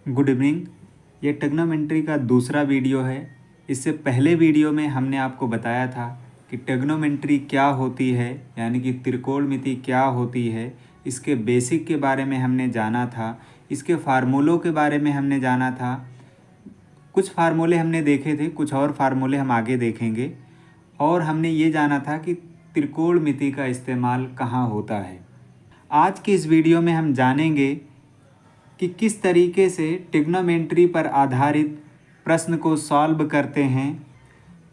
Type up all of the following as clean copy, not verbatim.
Good evening. ये trigonometry का दूसरा वीडियो है। इससे पहले वीडियो में हमने आपको बताया था कि ट्रिग्नोमेट्री क्या होती है, यानी कि त्रिकोणमिति क्या होती है। इसके बेसिक के बारे में हमने जाना था, इसके फार्मूलों के बारे में हमने जाना था। कुछ फार्मूले हमने देखे थे, कुछ और फार्मूले हम आगे देखेंगे। और हमने ये जाना था कि त्रिकोणमिति का इस्तेमाल कहाँ होता है। आज की इस वीडियो में हम जानेंगे कि किस तरीके से ट्रिग्नोमेट्री पर आधारित प्रश्न को सॉल्व करते हैं।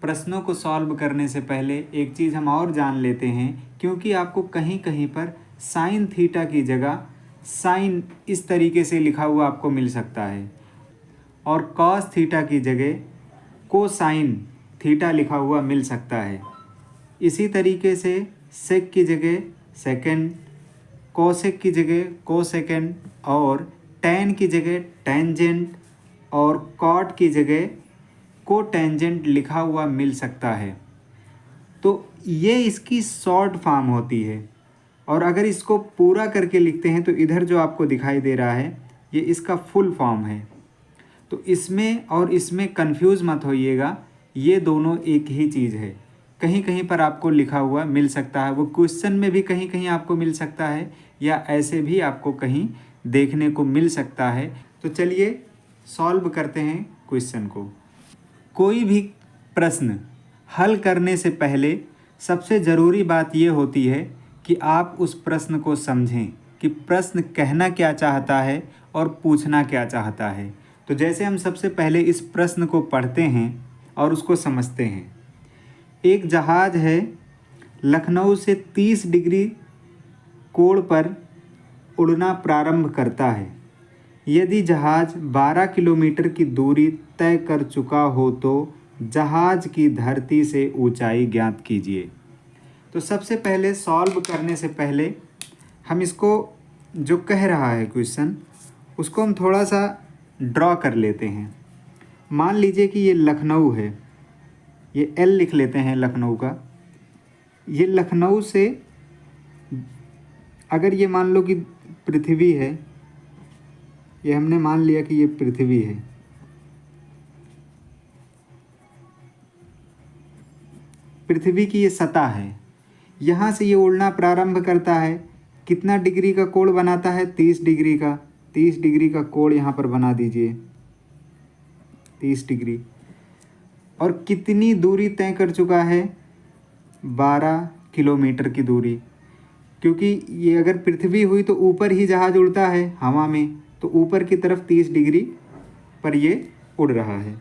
प्रश्नों को सॉल्व करने से पहले एक चीज़ हम और जान लेते हैं, क्योंकि आपको कहीं कहीं पर साइन थीटा की जगह साइन इस तरीके से लिखा हुआ आपको मिल सकता है, और कॉस थीटा की जगह कोसाइन थीटा लिखा हुआ मिल सकता है। इसी तरीके से सेक की जगह सेकेंड, कोसेक की जगह कोसेकेंड, और टैन की जगह टेंजेंट, और कॉट की जगह को टेंजेंट लिखा हुआ मिल सकता है। तो ये इसकी शॉर्ट फॉर्म होती है। और अगर इसको पूरा करके लिखते हैं तो इधर जो आपको दिखाई दे रहा है ये इसका फुल फॉर्म है। तो इसमें और इसमें कंफ्यूज मत होइएगा, ये दोनों एक ही चीज़ है। कहीं कहीं पर आपको लिखा हुआ मिल सकता है, वो क्वेश्चन में भी कहीं कहीं आपको मिल सकता है, या ऐसे भी आपको कहीं देखने को मिल सकता है। तो चलिए सॉल्व करते हैं क्वेश्चन को। कोई भी प्रश्न हल करने से पहले सबसे ज़रूरी बात ये होती है कि आप उस प्रश्न को समझें कि प्रश्न कहना क्या चाहता है और पूछना क्या चाहता है। तो जैसे हम सबसे पहले इस प्रश्न को पढ़ते हैं और उसको समझते हैं। एक जहाज़ है, लखनऊ से 30 डिग्री कोण पर उड़ना प्रारंभ करता है। यदि जहाज़ 12 किलोमीटर की दूरी तय कर चुका हो तो जहाज़ की धरती से ऊंचाई ज्ञात कीजिए। तो सबसे पहले सॉल्व करने से पहले हम इसको जो कह रहा है क्वेश्चन, उसको हम थोड़ा सा ड्रॉ कर लेते हैं। मान लीजिए कि ये लखनऊ है, ये एल लिख लेते हैं लखनऊ का। ये लखनऊ से अगर ये मान लो कि पृथ्वी है, ये हमने मान लिया कि ये पृथ्वी है। पृथ्वी की ये सतह है, यहाँ से ये उड़ना प्रारंभ करता है। कितना डिग्री का कोण बनाता है? 30 डिग्री का। 30 डिग्री का कोण यहाँ पर बना दीजिए, 30 डिग्री। और कितनी दूरी तय कर चुका है? 12 किलोमीटर की दूरी। क्योंकि ये अगर पृथ्वी हुई तो ऊपर ही जहाज़ उड़ता है हवा में, तो ऊपर की तरफ 30 डिग्री पर ये उड़ रहा है।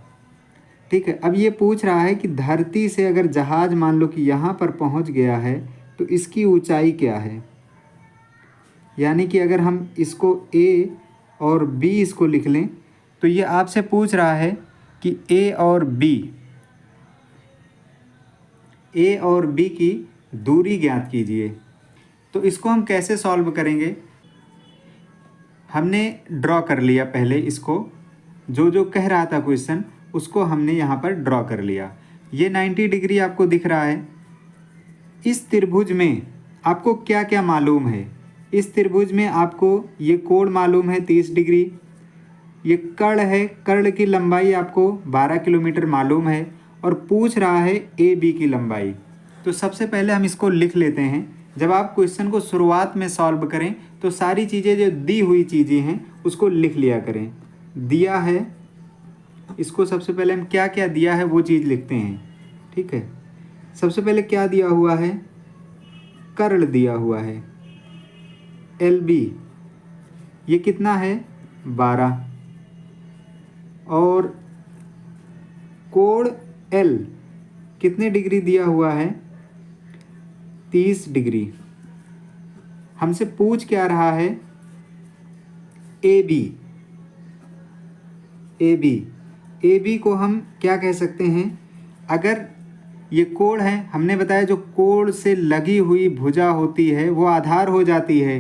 ठीक है, अब ये पूछ रहा है कि धरती से अगर जहाज़ मान लो कि यहाँ पर पहुँच गया है तो इसकी ऊंचाई क्या है। यानी कि अगर हम इसको ए और बी इसको लिख लें तो ये आपसे पूछ रहा है कि ए और बी की दूरी ज्ञात कीजिए। तो इसको हम कैसे सॉल्व करेंगे? हमने ड्रॉ कर लिया पहले इसको, जो कह रहा था क्वेश्चन उसको हमने यहाँ पर ड्रॉ कर लिया। ये 90 डिग्री आपको दिख रहा है। इस त्रिभुज में आपको क्या क्या मालूम है? इस त्रिभुज में आपको ये कोण मालूम है 30 डिग्री, ये कर्ण है, कर्ण की लंबाई आपको 12 किलोमीटर मालूम है, और पूछ रहा है ए बी की लंबाई। तो सबसे पहले हम इसको लिख लेते हैं। जब आप क्वेश्चन को शुरुआत में सॉल्व करें तो सारी चीज़ें जो दी हुई चीज़ें हैं उसको लिख लिया करें। दिया है, इसको सबसे पहले हम क्या क्या दिया है वो चीज़ लिखते हैं। ठीक है, सबसे पहले क्या दिया हुआ है? कर्ण दिया हुआ है, एल बी, ये कितना है? 12। और कोण एल कितने डिग्री दिया हुआ है? 30 डिग्री। हमसे पूछ क्या रहा है? ए बी को हम क्या कह सकते हैं? अगर ये कोण है, हमने बताया जो कोण से लगी हुई भुजा होती है वो आधार हो जाती है।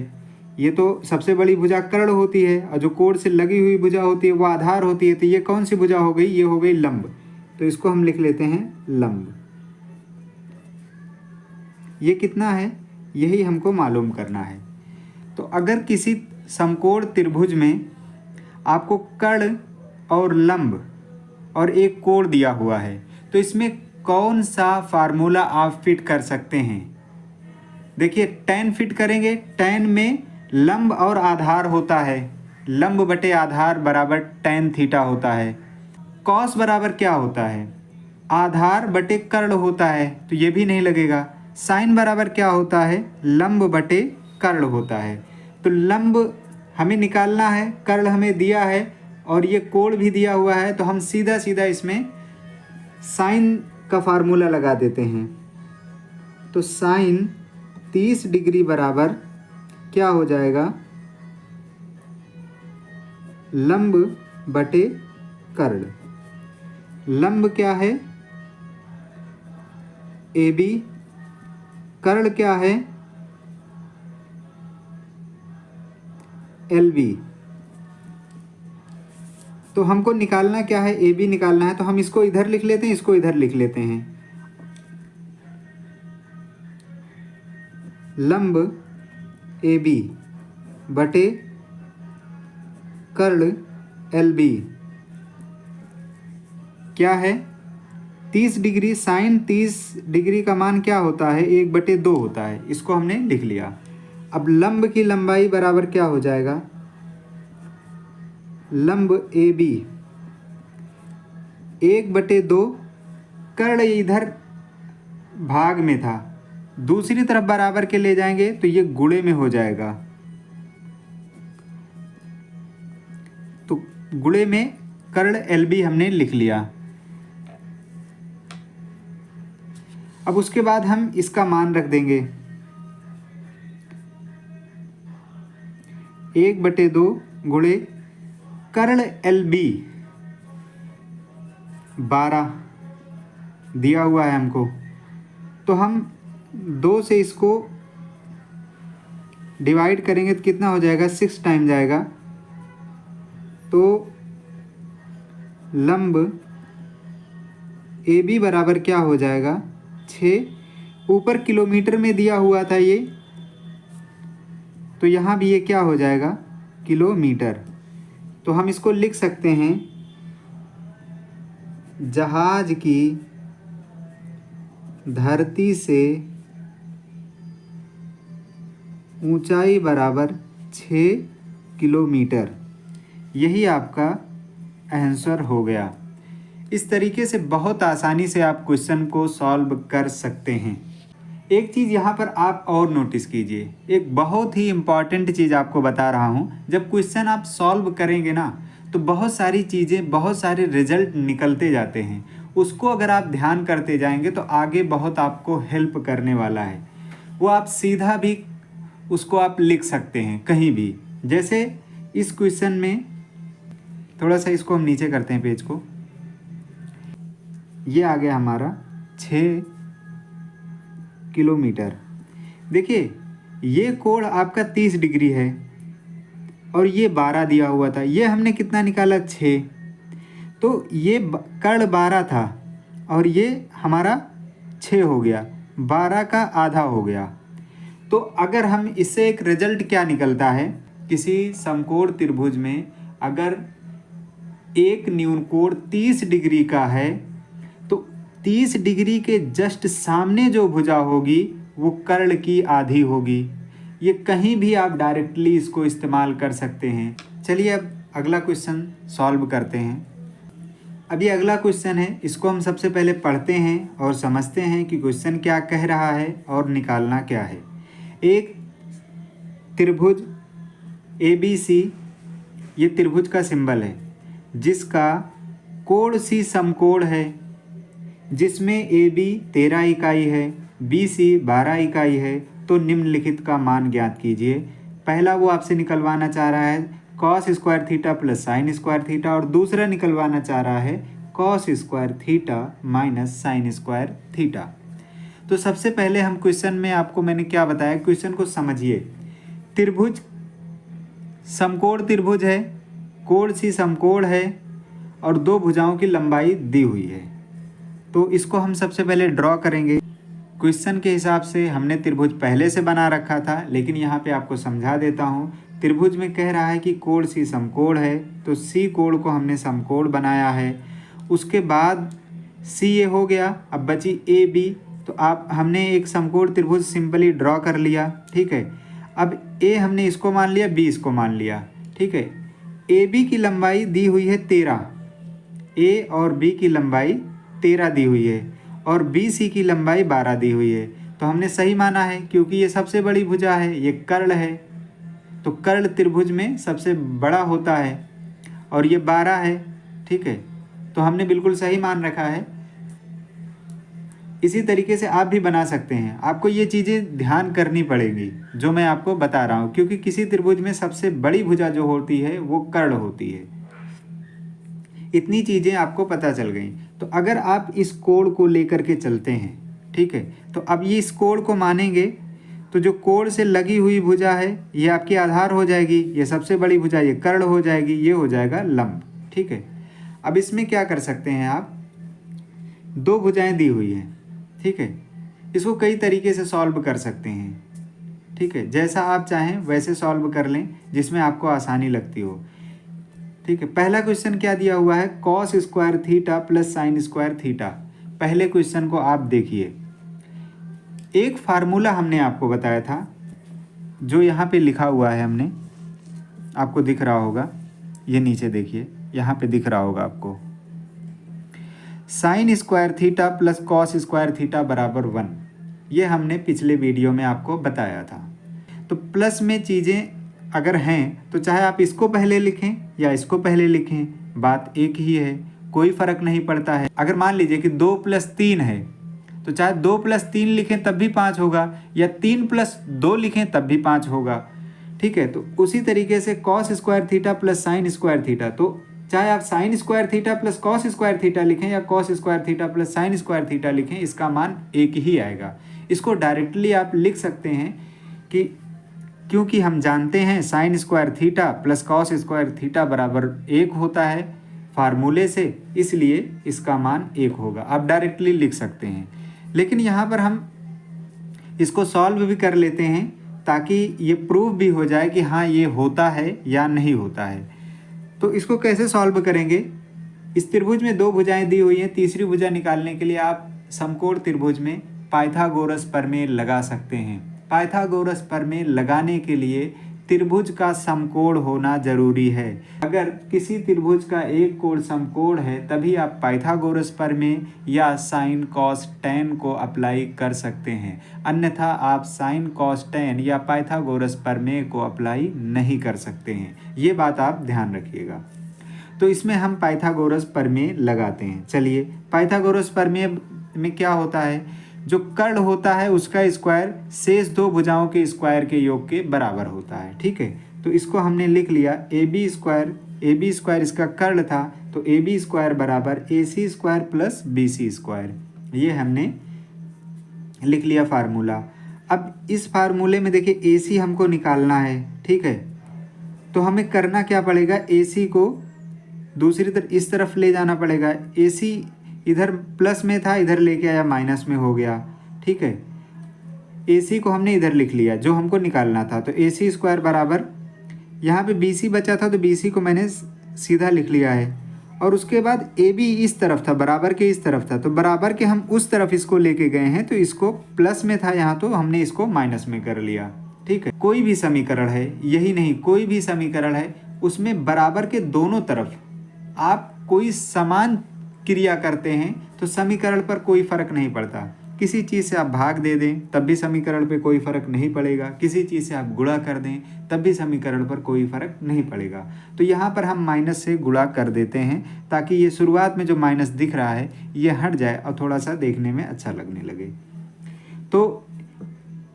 ये तो सबसे बड़ी भुजा कर्ण होती है, और जो कोण से लगी हुई भुजा होती है वो आधार होती है। तो ये कौन सी भुजा हो गई? ये हो गई लंब। तो इसको हम लिख लेते हैं लंब। ये कितना है? यही हमको मालूम करना है। तो अगर किसी समकोण त्रिभुज में आपको कर्ण और लंब और एक कोण दिया हुआ है, तो इसमें कौन सा फार्मूला आप फिट कर सकते हैं? देखिए tan फिट करेंगे, tan में लंब और आधार होता है, लंब बटे आधार बराबर tan थीटा होता है। कॉस बराबर क्या होता है? आधार बटे कर्ण होता है, तो ये भी नहीं लगेगा। साइन बराबर क्या होता है? लंब बटे कर्ण होता है। तो लंब हमें निकालना है, कर्ण हमें दिया है और ये कोण भी दिया हुआ है, तो हम सीधा सीधा इसमें साइन का फार्मूला लगा देते हैं। तो साइन 30 डिग्री बराबर क्या हो जाएगा? लंब बटे कर्ण। लंब क्या है? AB, कर्ण क्या है? LB। तो हमको निकालना क्या है? AB निकालना है, तो हम इसको इधर लिख लेते हैं, इसको इधर लिख लेते हैं। लंब AB बटे कर्ण LB क्या है? 30 डिग्री। साइन 30 डिग्री का मान क्या होता है? 1/2 होता है। इसको हमने लिख लिया। अब लंब की लंबाई बराबर क्या हो जाएगा? लंब AB 1/2, कर्ण इधर भाग में था, दूसरी तरफ बराबर के ले जाएंगे तो ये गुणे में हो जाएगा। तो गुणे में कर्ण LB हमने लिख लिया। अब उसके बाद हम इसका मान रख देंगे 1/2 गुणे कर्ण LB 12 दिया हुआ है हमको, तो हम 2 से इसको डिवाइड करेंगे तो कितना हो जाएगा? 6 टाइम जाएगा। तो लंब AB बराबर क्या हो जाएगा? 6। ऊपर किलोमीटर में दिया हुआ था ये, तो यहाँ भी ये क्या हो जाएगा? किलोमीटर। तो हम इसको लिख सकते हैं, जहाज की धरती से ऊंचाई बराबर 6 किलोमीटर। यही आपका आंसर हो गया। इस तरीके से बहुत आसानी से आप क्वेश्चन को सॉल्व कर सकते हैं। एक चीज़ यहाँ पर आप और नोटिस कीजिए, एक बहुत ही इम्पॉर्टेंट चीज़ आपको बता रहा हूँ। जब क्वेश्चन आप सॉल्व करेंगे ना, तो बहुत सारी चीज़ें, बहुत सारे रिजल्ट निकलते जाते हैं। उसको अगर आप ध्यान करते जाएंगे तो आगे बहुत आपको हेल्प करने वाला है। वो आप सीधा भी उसको आप लिख सकते हैं कहीं भी। जैसे इस क्वेश्चन में, थोड़ा सा इसको हम नीचे करते हैं पेज को, ये आ गया हमारा 6 किलोमीटर। देखिए ये कोण आपका 30 डिग्री है और ये 12 दिया हुआ था, ये हमने कितना निकाला? 6। तो ये कर्ण 12 था और ये हमारा 6 हो गया, 12 का आधा हो गया। तो अगर हम इससे एक रिजल्ट क्या निकलता है, किसी समकोण त्रिभुज में अगर एक न्यून कोण 30 डिग्री का है, तो 30 डिग्री के जस्ट सामने जो भुजा होगी वो कर्ण की आधी होगी। ये कहीं भी आप डायरेक्टली इसको इस्तेमाल कर सकते हैं। चलिए अब अगला क्वेश्चन सॉल्व करते हैं। अब ये अगला क्वेश्चन है, इसको हम सबसे पहले पढ़ते हैं और समझते हैं कि क्वेश्चन क्या कह रहा है और निकालना क्या है। एक त्रिभुज ABC, ये त्रिभुज का सिंबल है, जिसका कोण C समकोण है, जिसमें AB 13 इकाई है, BC 12 इकाई है, तो निम्नलिखित का मान ज्ञात कीजिए। पहला वो आपसे निकलवाना चाह रहा है cos square theta plus sine square theta, और दूसरा निकलवाना चाह रहा है cos square theta minus sine square theta. तो सबसे पहले हम क्वेश्चन में, आपको मैंने क्या बताया, क्वेश्चन को समझिए। त्रिभुज समकोण त्रिभुज है, कोण C समकोण है और दो भुजाओं की लंबाई दी हुई है। तो इसको हम सबसे पहले ड्रॉ करेंगे। क्वेश्चन के हिसाब से हमने त्रिभुज पहले से बना रखा था, लेकिन यहाँ पे आपको समझा देता हूँ। त्रिभुज में कह रहा है कि कोण सी समकोण है, तो सी कोण को हमने समकोण बनाया है। उसके बाद सी ये हो गया, अब बची ए बी, तो आप हमने एक समकोण त्रिभुज सिंपली ड्रॉ कर लिया। ठीक है, अब ए हमने इसको मान लिया, बी इसको मान लिया। ठीक है, ए बी की लंबाई दी हुई है 13, ए और बी की लंबाई 13 दी हुई है और बी सी की लंबाई 12 दी हुई है। तो हमने सही माना है क्योंकि ये सबसे बड़ी भुजा है, ये कर्ण है, तो कर्ण त्रिभुज में सबसे बड़ा होता है और ये 12 है। ठीक है, तो हमने बिल्कुल सही मान रखा है। इसी तरीके से आप भी बना सकते हैं। आपको ये चीज़ें ध्यान करनी पड़ेंगी जो मैं आपको बता रहा हूँ, क्योंकि किसी त्रिभुज में सबसे बड़ी भुजा जो होती है वो कर्ण होती है। इतनी चीज़ें आपको पता चल गई। तो अगर आप इस कोण को लेकर के चलते हैं, ठीक है, तो अब ये इस कोण को मानेंगे तो जो कोण से लगी हुई भुजा है ये आपकी आधार हो जाएगी, ये सबसे बड़ी भुजा ये कर्ण हो जाएगी, ये हो जाएगा लंब। ठीक है, अब इसमें क्या कर सकते हैं आप, दो भुजाएं दी हुई हैं। ठीक है, इसको कई तरीके से सॉल्व कर सकते हैं। ठीक है, जैसा आप चाहें वैसे सॉल्व कर लें जिसमें आपको आसानी लगती हो। ठीक है, पहला क्वेश्चन क्या दिया हुआ है, cos square theta plus sine square theta. पहले क्वेश्चन को आप देखिए, एक फार्मूला हमने आपको बताया था जो यहाँ पे लिखा हुआ है, हमने आपको दिख रहा होगा, ये नीचे देखिए, यहाँ पे दिख रहा होगा आपको, sine square theta plus cos square theta बराबर 1। ये हमने पिछले वीडियो में आपको बताया था। तो प्लस में चीज़ें अगर हैं तो चाहे आप इसको पहले लिखें या इसको पहले लिखें, बात एक ही है, कोई फ़र्क नहीं पड़ता है। अगर मान लीजिए कि 2 + 3 है तो चाहे 2 + 3 लिखें तब भी 5 होगा, या 3 + 2 लिखें तब भी 5 होगा। ठीक है, तो उसी तरीके से cos square theta plus sine square theta, तो चाहे आप sine square theta plus cos square theta लिखें या cos square theta plus sine square theta लिखें, इसका मान एक ही आएगा। इसको डायरेक्टली आप लिख सकते हैं कि क्योंकि हम जानते हैं sine square theta plus cos square theta बराबर 1 होता है फार्मूले से, इसलिए इसका मान 1 होगा। आप डायरेक्टली लिख सकते हैं, लेकिन यहाँ पर हम इसको सॉल्व भी कर लेते हैं ताकि ये प्रूव भी हो जाए कि हाँ ये होता है या नहीं होता है। तो इसको कैसे सॉल्व करेंगे, इस त्रिभुज में 2 भुजाएं दी हुई हैं, तीसरी भुजा निकालने के लिए आप समकोण त्रिभुज में पाइथागोरस प्रमेय लगा सकते हैं। पाइथागोरस प्रमेय लगाने के लिए त्रिभुज का समकोण होना जरूरी है। अगर किसी त्रिभुज का एक कोण समकोण है तभी आप पाइथागोरस प्रमेय या साइन कॉस टैन को अप्लाई कर सकते हैं, अन्यथा आप साइन कॉस टैन या पाइथागोरस प्रमेय को अप्लाई नहीं कर सकते हैं। ये बात आप ध्यान रखिएगा। तो इसमें हम पाइथागोरस प्रमेय लगाते हैं। चलिए, पाइथागोरस प्रमेय में क्या होता है, जो कर्ण होता है उसका स्क्वायर शेष 2 भुजाओं के स्क्वायर के योग के बराबर होता है। ठीक है, तो इसको हमने लिख लिया, ए बी स्क्वायर इसका कर्ण था, तो ए बी स्क्वायर बराबर A C square plus B C square, ये हमने लिख लिया फार्मूला। अब इस फार्मूले में देखिए ए सी हमको निकालना है। ठीक है, तो हमें करना क्या पड़ेगा, ए सी को दूसरी तरफ इस तरफ ले जाना पड़ेगा। ए सी इधर प्लस में था, इधर लेके आया माइनस में हो गया। ठीक है, ए सी को हमने इधर लिख लिया जो हमको निकालना था, तो ए सी स्क्वायर बराबर, यहाँ पे बी सी बचा था तो बी सी को मैंने सीधा लिख लिया है, और उसके बाद ए बी इस तरफ था, बराबर के इस तरफ था, तो बराबर के हम उस तरफ इसको लेके गए हैं, तो इसको प्लस में था यहाँ, तो हमने इसको माइनस में कर लिया। ठीक है, कोई भी समीकरण है, यही नहीं कोई भी समीकरण है, उसमें बराबर के दोनों तरफ आप कोई समान क्रिया करते हैं तो समीकरण पर कोई फर्क नहीं पड़ता। किसी चीज़ से आप भाग दे दें तब भी समीकरण पे कोई फर्क नहीं पड़ेगा, किसी चीज़ से आप गुणा कर दें तब भी समीकरण पर कोई फर्क नहीं पड़ेगा। तो यहाँ पर हम माइनस से गुणा कर देते हैं ताकि ये शुरुआत में जो माइनस दिख रहा है ये हट जाए और थोड़ा सा देखने में अच्छा लगने लगे। तो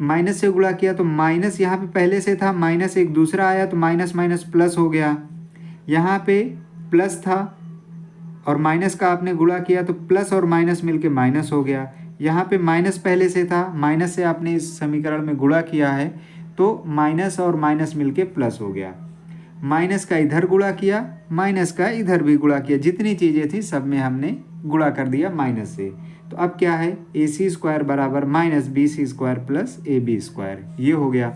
माइनस से गुणा किया तो माइनस यहाँ पे पहले से था, माइनस एक दूसरा आया तो माइनस माइनस प्लस हो गया। यहाँ पे प्लस था और माइनस का आपने गुणा किया तो प्लस और माइनस मिलके माइनस हो गया। यहाँ पे माइनस पहले से था, माइनस से आपने इस समीकरण में गुणा किया है तो माइनस और माइनस मिलके प्लस हो गया। माइनस का इधर गुणा किया, माइनस का इधर भी गुणा किया, जितनी चीज़ें थी सब में हमने गुणा कर दिया माइनस से। तो अब क्या है, ए सी स्क्वायर बराबर minus B C square plus A B square, ये हो गया।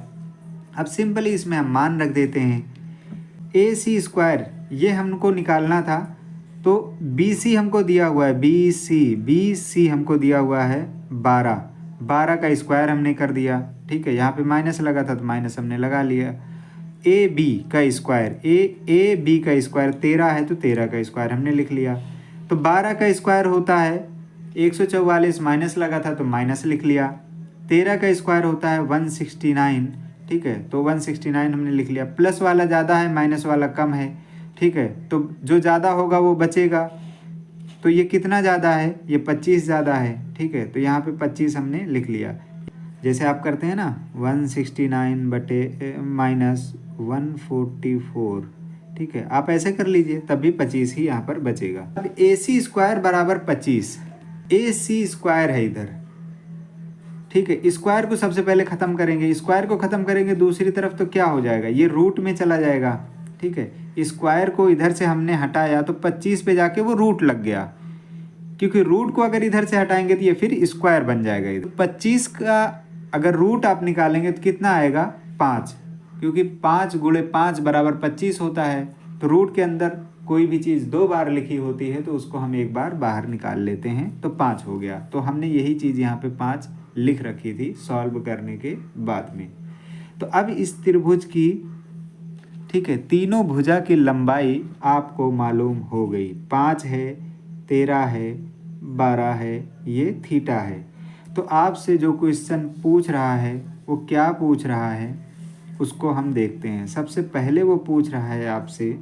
अब सिंपली इसमें हम मान रख देते हैं ए सी स्क्वायर, ये हमको निकालना था, तो बी सी हमको दिया हुआ है, बी सी हमको दिया हुआ है 12, 12 का स्क्वायर हमने कर दिया, ठीक है। यहाँ पे माइनस लगा था तो माइनस हमने लगा लिया। ए बी का स्क्वायर, ए बी का स्क्वायर 13 है तो 13 का स्क्वायर हमने लिख लिया। तो 12 का स्क्वायर होता है 144, माइनस लगा था तो माइनस लिख लिया। 13 का स्क्वायर होता है 169, ठीक है, तो 169 हमने लिख लिया। प्लस वाला ज़्यादा है, माइनस वाला कम है, ठीक है, तो जो ज़्यादा होगा वो बचेगा। तो ये कितना ज़्यादा है, ये 25 ज़्यादा है, ठीक है, तो यहाँ पे 25 हमने लिख लिया। जैसे आप करते हैं ना 169 बटे माइनस 144, ठीक है, आप ऐसे कर लीजिए, तब भी 25 ही यहाँ पर बचेगा। अब ए सी स्क्वायर बराबर 25, ए सी स्क्वायर है इधर, ठीक है। स्क्वायर को सबसे पहले ख़त्म करेंगे, स्क्वायर को ख़त्म करेंगे दूसरी तरफ तो क्या हो जाएगा, ये रूट में चला जाएगा, ठीक है। स्क्वायर को इधर से हमने हटाया तो 25 पे जाके वो रूट लग गया, क्योंकि रूट को अगर इधर से हटाएंगे तो ये फिर स्क्वायर बन जाएगा। इधर 25 का अगर रूट आप निकालेंगे तो कितना आएगा, 5, क्योंकि 5 गुणे 5 बराबर 25 होता है। तो रूट के अंदर कोई भी चीज़ 2 बार लिखी होती है तो उसको हम एक बार बाहर निकाल लेते हैं, तो 5 हो गया। तो हमने यही चीज़ यहाँ पे 5 लिख रखी थी सॉल्व करने के बाद में। तो अब इस त्रिभुज की, ठीक है, तीनों भुजा की लंबाई आपको मालूम हो गई, 5 है, 13 है, 12 है, ये थीटा है। तो आपसे जो क्वेश्चन पूछ रहा है वो क्या पूछ रहा है उसको हम देखते हैं। सबसे पहले वो पूछ रहा है आपसे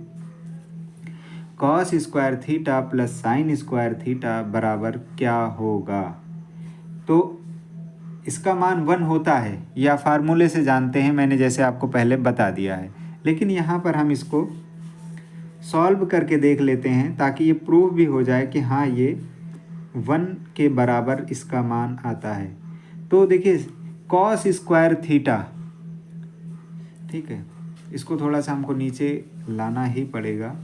cos square theta plus sine square theta बराबर क्या होगा। तो इसका मान 1 होता है, या फार्मूले से जानते हैं, मैंने जैसे आपको पहले बता दिया है, लेकिन यहाँ पर हम इसको सॉल्व करके देख लेते हैं ताकि ये प्रूव भी हो जाए कि हाँ ये 1 के बराबर इसका मान आता है। तो देखिए कॉस स्क्वायर थीटा, ठीक है, इसको थोड़ा सा हमको नीचे लाना ही पड़ेगा,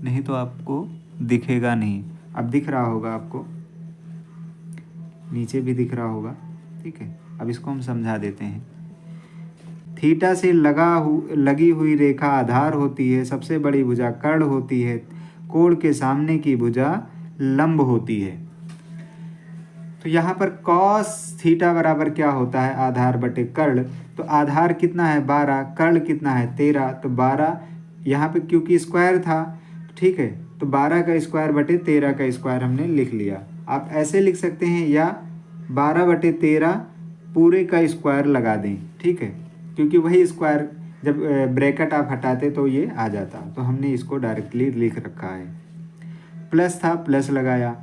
नहीं तो आपको दिखेगा नहीं। अब दिख रहा होगा आपको, नीचे भी दिख रहा होगा, ठीक है। अब इसको हम समझा देते हैं। थीटा से लगी हुई रेखा आधार होती है, सबसे बड़ी भुजा कर्ण होती है, कोण के सामने की भुजा लंब होती है। तो यहाँ पर कॉस थीटा बराबर क्या होता है, आधार बटे कर्ण। तो आधार कितना है 12, कर्ण कितना है 13, तो 12 यहाँ पे क्योंकि स्क्वायर था, ठीक है, तो 12 का स्क्वायर बटे 13 का स्क्वायर हमने लिख लिया। आप ऐसे लिख सकते हैं या 12 बटे 13 पूरे का स्क्वायर लगा दें, ठीक है, क्योंकि वही स्क्वायर जब ब्रैकेट आप हटाते तो ये आ जाता, तो हमने इसको डायरेक्टली लिख रखा है। प्लस था, प्लस लगाया।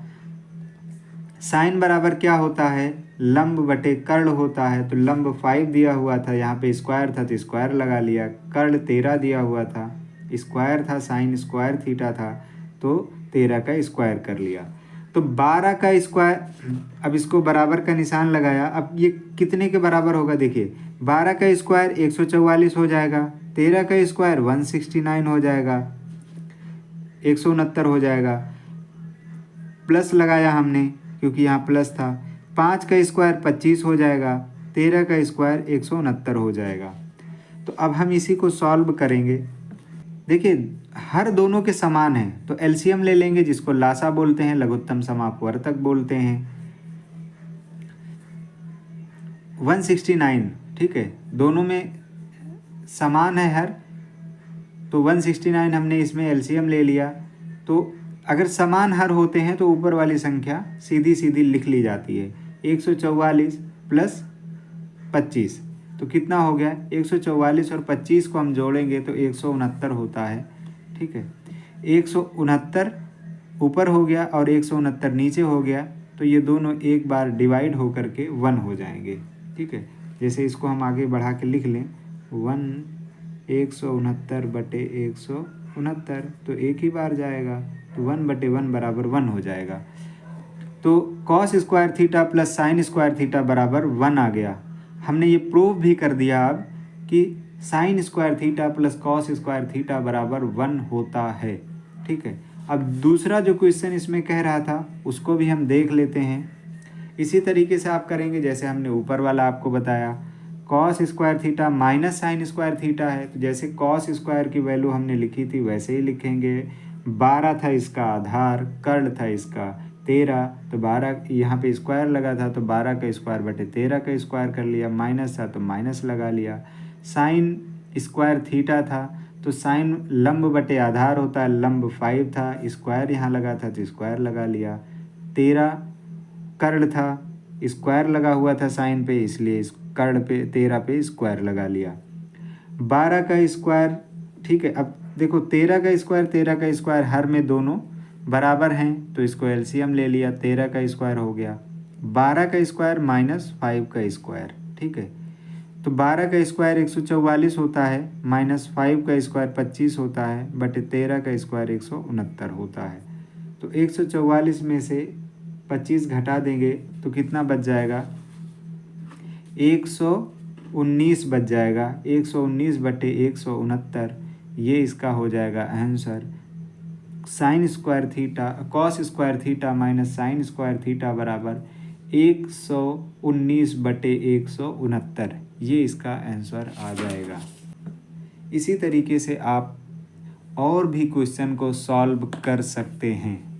साइन बराबर क्या होता है, लंब बटे कर्ण होता है। तो लंब 5 दिया हुआ था, यहाँ पे स्क्वायर था तो स्क्वायर लगा लिया। कर्ण 13 दिया हुआ था, स्क्वायर था, साइन स्क्वायर थीटा था तो 13 का स्क्वायर कर लिया। तो 12 का स्क्वायर, अब इसको बराबर का निशान लगाया। अब ये कितने के बराबर होगा, देखिए 12 का स्क्वायर 144 हो जाएगा, 13 का स्क्वायर 169 हो जाएगा, 169 हो जाएगा। प्लस लगाया हमने क्योंकि यहाँ प्लस था। 5 का स्क्वायर 25 हो जाएगा, 13 का स्क्वायर 169 हो जाएगा। तो अब हम इसी को सॉल्व करेंगे। देखिए हर दोनों के समान है तो एलसीएम ले लेंगे, जिसको लासा बोलते हैं, लघुत्तम समापवर्तक बोलते हैं। 169, ठीक है, दोनों में समान है हर, तो 169 हमने इसमें एलसीएम ले लिया। तो अगर समान हर होते हैं तो ऊपर वाली संख्या सीधी सीधी लिख ली जाती है। 144 प्लस 25 तो कितना हो गया, 144 और 25 को हम जोड़ेंगे तो 169 होता है, ठीक है। 169 ऊपर हो गया और 169 नीचे हो गया, तो ये दोनों एक बार डिवाइड होकर के 1 हो जाएंगे, ठीक है। जैसे इसको हम आगे बढ़ा के लिख लें 169 बटे 169, तो एक ही बार जाएगा, तो 1 बटे 1 बराबर 1 हो जाएगा। तो cos square theta plus sine square theta बराबर 1 आ गया। हमने ये प्रूव भी कर दिया अब कि sine square theta plus cos square theta बराबर 1 होता है, ठीक है। अब दूसरा जो क्वेश्चन इसमें कह रहा था उसको भी हम देख लेते हैं। इसी तरीके से आप करेंगे जैसे हमने ऊपर वाला आपको बताया। Cos square theta minus sine square theta है, तो जैसे कॉस स्क्वायर की वैल्यू हमने लिखी थी वैसे ही लिखेंगे। 12 था इसका आधार, कर्ण था इसका 13, तो 12 यहाँ पे स्क्वायर लगा था तो 12 का स्क्वायर बटे 13 का स्क्वायर कर लिया, माइनस था तो माइनस लगा लिया। साइन स्क्वायर थीटा था तो साइन लंब बटे आधार होता है, लंब 5 था, स्क्वायर यहाँ लगा था तो स्क्वायर लगा लिया। 13 कर्ण था, स्क्वायर लगा हुआ था साइन पे, इसलिए इस कर्ण पे 13 पे स्क्वायर लगा लिया। 12 का स्क्वायर, ठीक है। अब देखो 13 का स्क्वायर हर में दोनों बराबर हैं तो इसको एलसीएम ले लिया, 13 का स्क्वायर हो गया 12 का स्क्वायर माइनस 5 का स्क्वायर, ठीक है। तो 12 का स्क्वायर 144 होता है, माइनस 5 का स्क्वायर 25 होता है, बटे 13 का स्क्वायर 169 होता है। तो 144 में से 25 घटा देंगे तो कितना बच जाएगा, 119 बच जाएगा। 119 बटे 169, ये इसका हो जाएगा answer. Sine square theta, cos square theta minus sine square theta बराबर 119 बटे 169, ये इसका आंसर आ जाएगा। इसी तरीके से आप और भी क्वेश्चन को सॉल्व कर सकते हैं।